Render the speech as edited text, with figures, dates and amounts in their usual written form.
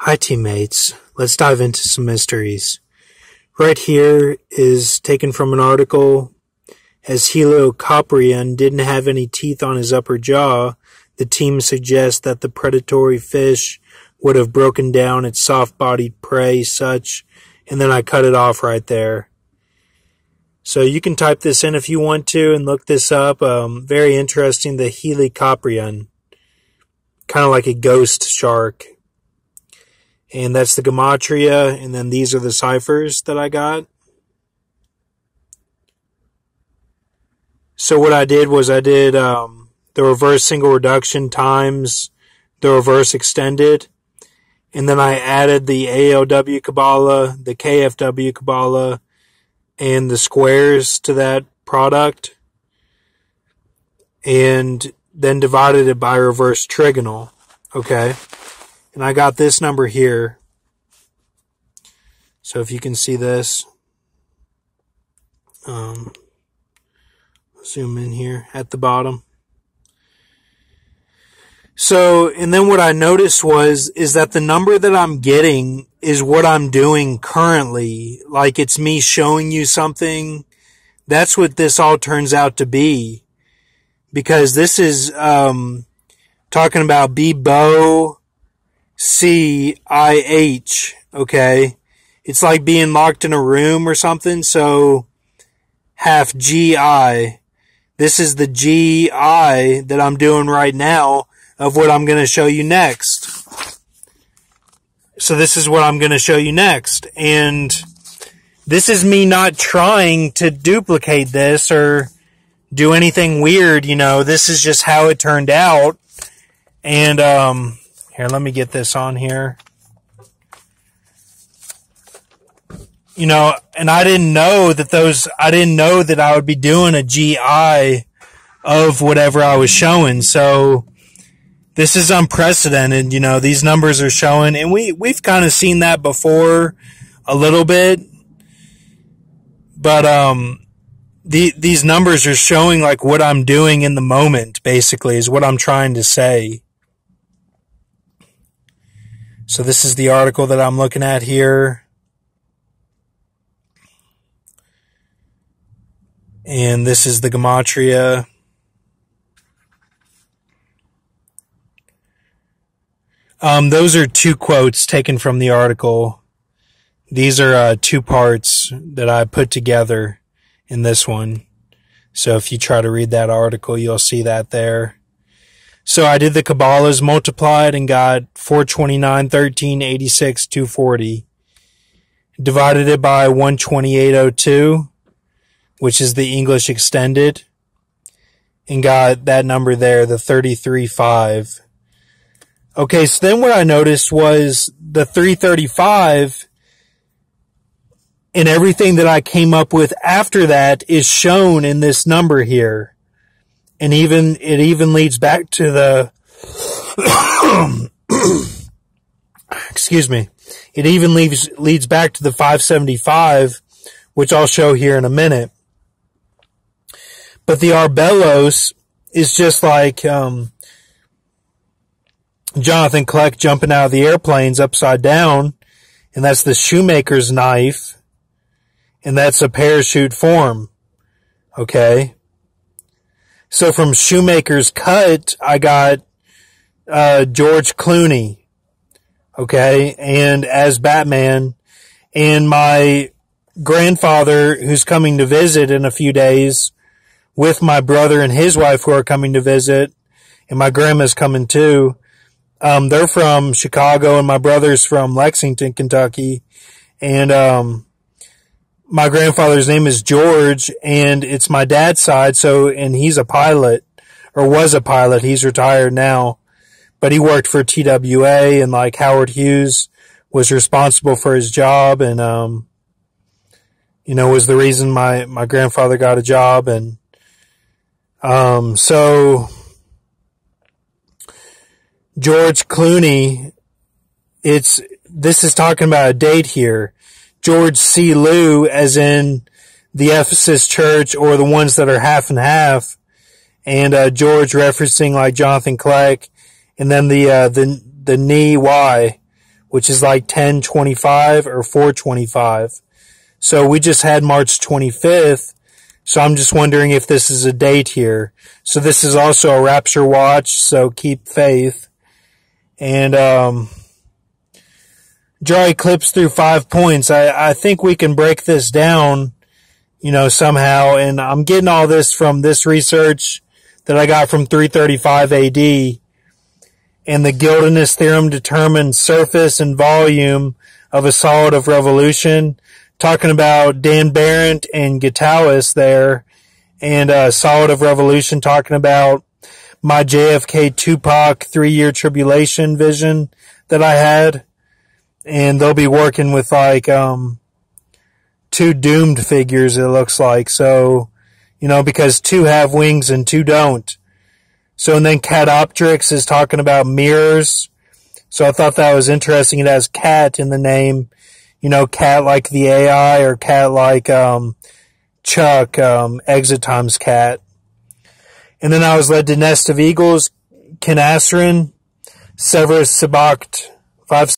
Hi teammates, let's dive into some mysteries. Right here is taken from an article. As Heliocoprion didn't have any teeth on his upper jaw, the team suggests that the predatory fish would have broken down its soft-bodied prey such, and then I cut it off right there. So you can type this in if you want to and look this up. Very interesting, the Heliocoprion. Kind of like a ghost shark. And that's the gematria, and then these are the ciphers that I got. So what I did was I did the reverse single reduction times the reverse extended, and then I added the ALW Kabbalah, the KFW Kabbalah, and the squares to that product, and then divided it by reverse trigonal. Okay. And I got this number here. So if you can see this, zoom in here at the bottom. So, and then what I noticed is that the number that I'm getting is what I'm doing currently. Like it's me showing you something. That's what this all turns out to be. Because this is, talking about Bo CIH, okay? It's like being locked in a room or something, so half GI. This is the GI that I'm doing right now of what I'm going to show you next. So this is what I'm going to show you next. And this is me not trying to duplicate this or do anything weird, you know. This is just how it turned out. And, here, let me get this on here. You know, and I didn't know that I would be doing a GI of whatever I was showing. So this is unprecedented. You know, these numbers are showing, and we've kind of seen that before a little bit. But, these numbers are showing like what I'm doing in the moment, basically, is what I'm trying to say. So this is the article that I'm looking at here. And this is the gematria. Those are two quotes taken from the article. These are two parts that I put together in this one. So if you try to read that article, you'll see that there. So I did the Kabbalahs multiplied and got 429, 13, 86, 240. Divided it by 128.02, which is the English extended, and got that number there, the 33.5. Okay, so then what I noticed was the 335 and everything that I came up with after that is shown in this number here. And it even leads back to the, excuse me, it even leads back to the 575, which I'll show here in a minute. But the Arbelos is just like, Jonathan Kleck jumping out of the airplanes upside down, and that's the shoemaker's knife, and that's a parachute form. Okay. So from Shoemaker's Cut, I got George Clooney, okay, and as Batman, and my grandfather, who's coming to visit in a few days, with my brother and his wife who are coming to visit, and my grandma's coming too. They're from Chicago, and my brother's from Lexington, Kentucky, and my grandfather's name is George, and it's my dad's side, and he's a pilot, or was a pilot. He's retired now, but he worked for TWA, and like Howard Hughes was responsible for his job, and, you know, was the reason my grandfather got a job, and, so George Clooney, this is talking about a date here. George C. Lou, as in the Ephesus church, or the ones that are half and half, and George referencing like Jonathan Kleck, and then the knee Y, which is like 10/25 or 4/25. So we just had March 25th. So I'm just wondering if this is a date here. So this is also a rapture watch. So keep faith. And, draw eclipse through 5 points. I think we can break this down, somehow. And I'm getting all this from this research that I got from 335 AD. And the gildedness theorem determines surface and volume of a solid of revolution. Talking about Dan Barrett and Gitalis there. And solid of revolution, talking about my JFK Tupac 3-year tribulation vision that I had. And they'll be working with like 2 doomed figures, it looks like. So, because 2 have wings and 2 don't. So, and then Catoptrix is talking about mirrors. So I thought that was interesting. It has cat in the name. Cat like the AI, or cat like Chuck, Exit Times Cat. And then I was led to Nest of Eagles, Kenasrin, Severus, sebokht, 5